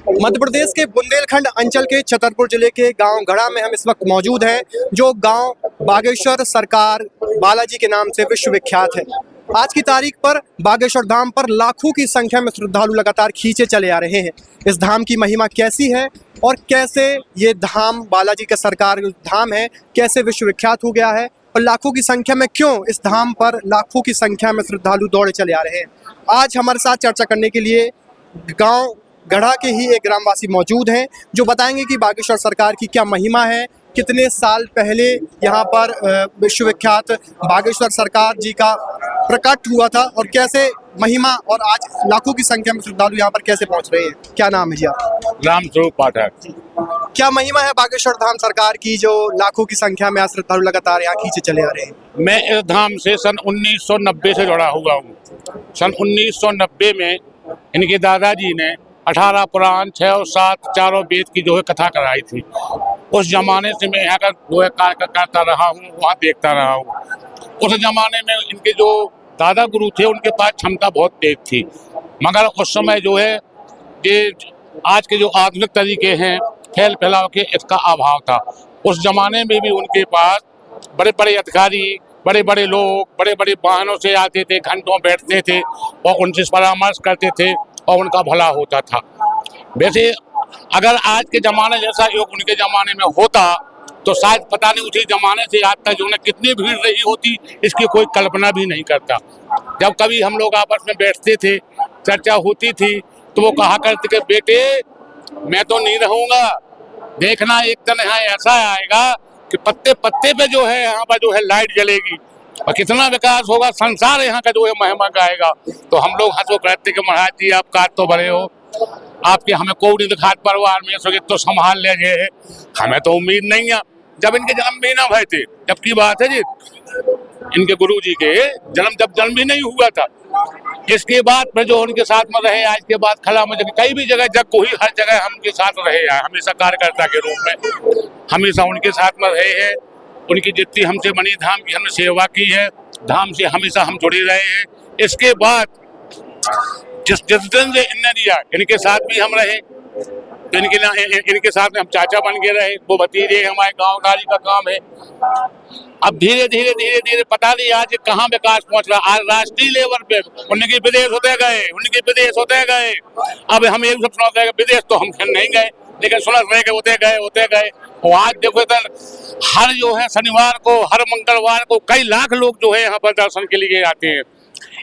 मध्य प्रदेश के बुंदेलखंड अंचल के छतरपुर जिले के गांव गढ़ा में हम इस वक्त मौजूद हैं, जो गांव बागेश्वर सरकार बालाजी के नाम से विश्व विख्यात है। आज की तारीख पर बागेश्वर धाम पर लाखों की संख्या में श्रद्धालु लगातार खींचे चले आ रहे हैं। इस धाम की महिमा कैसी है और कैसे ये धाम बालाजी का सरकार धाम है, कैसे विश्व विख्यात हो गया है और लाखों की संख्या में क्यों इस धाम पर लाखों की संख्या में श्रद्धालु दौड़े चले आ रहे हैं, आज हमारे साथ चर्चा करने के लिए गांव गढ़ा के ही एक ग्रामवासी मौजूद हैं, जो बताएंगे कि बागेश्वर सरकार की क्या महिमा है, कितने साल पहले यहाँ पर विश्व विख्यात बागेश्वर सरकार जी का प्रकट हुआ था और कैसे महिमा और आज लाखों की संख्या में श्रद्धालु यहाँ पर कैसे पहुँच रहे हैं। क्या नाम है जी आप? रामस्वरूप पाठक। क्या महिमा है बागेश्वर धाम सरकार की, जो लाखों की संख्या में आज श्रद्धालु लगातार यहाँ खींचे चले आ रहे हैं? मैं इस धाम से सन 1990 से जुड़ा हुआ हूँ। सन 1990 में इनके दादाजी ने 18 पुराण 6 और 7 चारों वेद की जो है कथा कराई थी। उस जमाने से मैं यहाँ का जो है कार्य करता रहा हूँ, वहाँ देखता रहा हूँ। उस जमाने में इनके जो दादा गुरु थे उनके पास क्षमता बहुत तेज थी, मगर उस समय जो है ये आज के जो आधुनिक तरीके हैं फैल फैलाव के, इसका अभाव था। उस जमाने में भी उनके पास बड़े बड़े अधिकारी, बड़े बड़े लोग बड़े बड़े वाहनों से आते थे, घंटों बैठते थे और उनसे परामर्श करते थे और उनका भला होता था। वैसे अगर आज के ज़माने जैसा योग उनके ज़माने में होता तो शायद पता नहीं उसी ज़माने से आज तक जो है कितनी भीड़ रही होती, इसकी कोई कल्पना भी नहीं करता। जब कभी हम लोग आपस में बैठते थे, चर्चा होती थी, तो वो कहा करते कि बेटे मैं तो नहीं रहूँगा, देखना एक दिन यहाँ ऐसा आएगा कि पत्ते पत्ते पे जो है यहाँ पर जो है लाइट जलेगी और कितना विकास होगा, संसार यहाँ का जो है महिमा गाएगा। तो हम लोग हंसो कहते कि महाराज जी आप काट तो बड़े हो, आपके हमें कोई दिखात परिवार में सोचे तो संभाल ले गए, हमें तो उम्मीद नहीं है। जब इनके जन्म भी ना भय थे, जब की बात है जी इनके गुरु जी के जन्म भी नहीं हुआ था। इसके बाद में जो उनके साथ में रहे, आज के बाद खला में कई भी जगह जग को ही हर जगह हम उनके साथ रहे हैं, हमेशा कार्यकर्ता के रूप में हमेशा उनके साथ में रहे हैं। उनकी जितनी हमसे बनी धाम की हमने सेवा की है, धाम से हमेशा हम जुड़े रहे हैं। इसके बाद जिस दिन से इनने दिया इनके साथ भी हम रहे, तो इनके साथ में हम चाचा बन के रहे, वो भतीजे हमारे गाँवदारी का काम है। अब धीरे धीरे धीरे धीरे पता नहीं आज कहाँ विकास पहुंच रहा। आज राष्ट्रीय लेवल पे उनके विदेश होते गए। अब हम एक सुना विदेश तो हम नहीं गए, लेकिन सुनत रहे होते गए। और आज देखो तो हर जो है शनिवार को, हर मंगलवार को कई लाख लोग जो है यहाँ पर दर्शन के लिए आते हैं।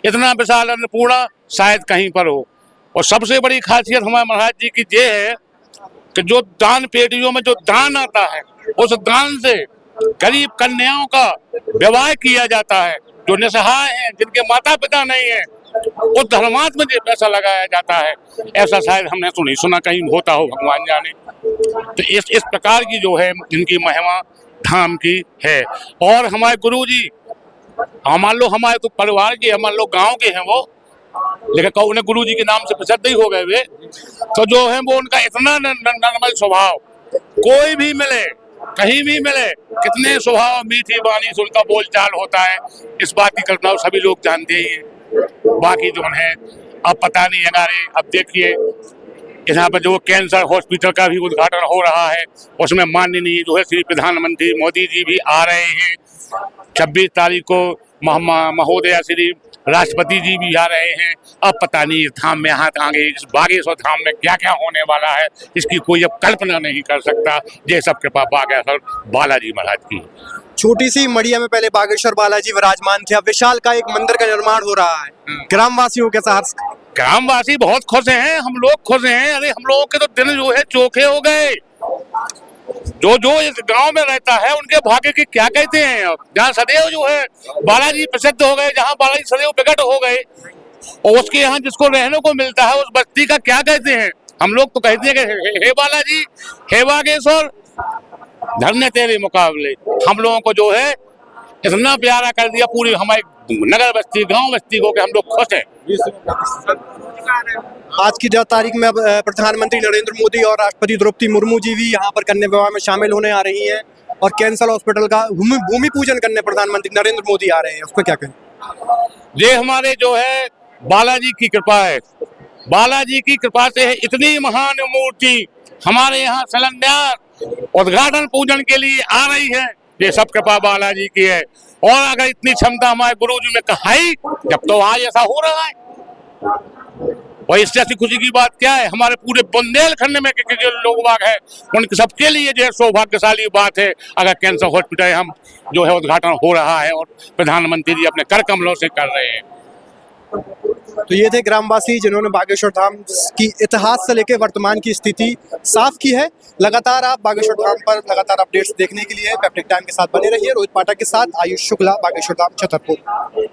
इतना विशाल अन्नपूर्णा शायद कहीं पर हो। और सबसे बड़ी खासियत हमारे महाराज जी की ये है कि जो दान पेटियों में जो दान आता है, उस दान से गरीब कन्याओं का विवाह किया जाता है। जो निसहाय हैं, जिनके माता पिता नहीं है, उस धर्मार्थ में पैसा लगाया जाता है। ऐसा शायद हमने तो नहीं सुना कहीं होता हो, भगवान जाने। तो इस प्रकार की जो है इनकी महिमा धाम की है। और हमारे गुरु जी मान लो हमारे तो परिवार के, मान लो गांव के हैं वो, लेकिन उन्हें गुरु जी के नाम से प्रसिद्ध ही हो गए वे। तो जो है वो उनका इतना नर्मल स्वभाव, कोई भी मिले कहीं भी मिले, कितने स्वभाव मीठी वाणी से उनका बोल चाल होता है, इस बात की कल्पना सब लोग जानते ही हैं। बाकी जो है अब पता नहीं है। अब देखिए यहाँ पर जो कैंसर हॉस्पिटल का भी उद्घाटन हो रहा है, उसमें माननीय जो है श्री प्रधानमंत्री मोदी जी भी आ रहे हैं। 26 तारीख को महोदया श्री राष्ट्रपति जी भी आ रहे हैं। अब पता नहीं इस धाम में हाथ आगे इस बागेश्वर धाम में क्या क्या होने वाला है, इसकी कोई अब कल्पना नहीं कर सकता। ये सब कृपा बागेश्वर बालाजी महाराज की। छोटी सी मड़िया में पहले बागेश्वर बालाजी विराजमान थे, अब विशाल का एक मंदिर का निर्माण हो रहा है। ग्रामवासियों के साथ ग्रामवासी बहुत खुश हैं, हम लोग खुश हैं। अरे हम लोगों के तो दिन जो है चोखे हो गए। जो इस गांव में रहता है उनके भाग्य के क्या कहते हैं। अब जहाँ सदैव जो है बालाजी प्रसिद्ध हो गए, जहाँ बालाजी सदैव प्रकट हो गए, और उसके यहाँ जिसको रहने को मिलता है उस बस्ती का क्या कहते हैं। हम लोग तो कहते हैं कि हे बालाजी, हे बागेश्वर, धन्य तेरे मुकाबले। हम लोगों को जो है इतना प्यारा कर दिया पूरी हमारी नगर बस्ती, गांव बस्ती को, कि हम लोग खुश हैं। आज की तारीख में प्रधानमंत्री नरेंद्र मोदी और राष्ट्रपति द्रौपदी मुर्मू जी भी यहाँ पर कन्या विवाह में शामिल होने आ रही हैं, और कैंसर हॉस्पिटल का भूमि पूजन करने प्रधानमंत्री नरेंद्र मोदी आ रहे हैं। उस पर क्या कहें? ये हमारे जो है बालाजी की कृपा है। बालाजी की कृपा से इतनी महान मूर्ति हमारे यहाँ शिलान्यास उद्घाटन पूजन के लिए आ रही है, ये सब कृपा बालाजी की है। और अगर इतनी क्षमता हमारे गुरु जी में कहाई, जब तो आज ऐसा हो रहा है, और इससे ऐसी खुशी की बात क्या है। हमारे पूरे बुंदेलखंड में के जो लोग बाग है उनके सबके लिए जो है सौभाग्यशाली बात है अगर कैंसर हॉस्पिटल हम जो है उद्घाटन हो रहा है और प्रधानमंत्री जी अपने कर कमलों से कर रहे हैं। तो ये थे ग्रामवासी जिन्होंने बागेश्वर धाम की इतिहास से लेकर वर्तमान की स्थिति साफ की है। लगातार आप बागेश्वर धाम पर लगातार अपडेट्स देखने के लिए पैप्टिक टाइम के साथ बने रहिए। रोहित पाठक के साथ आयुष शुक्ला, बागेश्वर धाम, छतरपुर।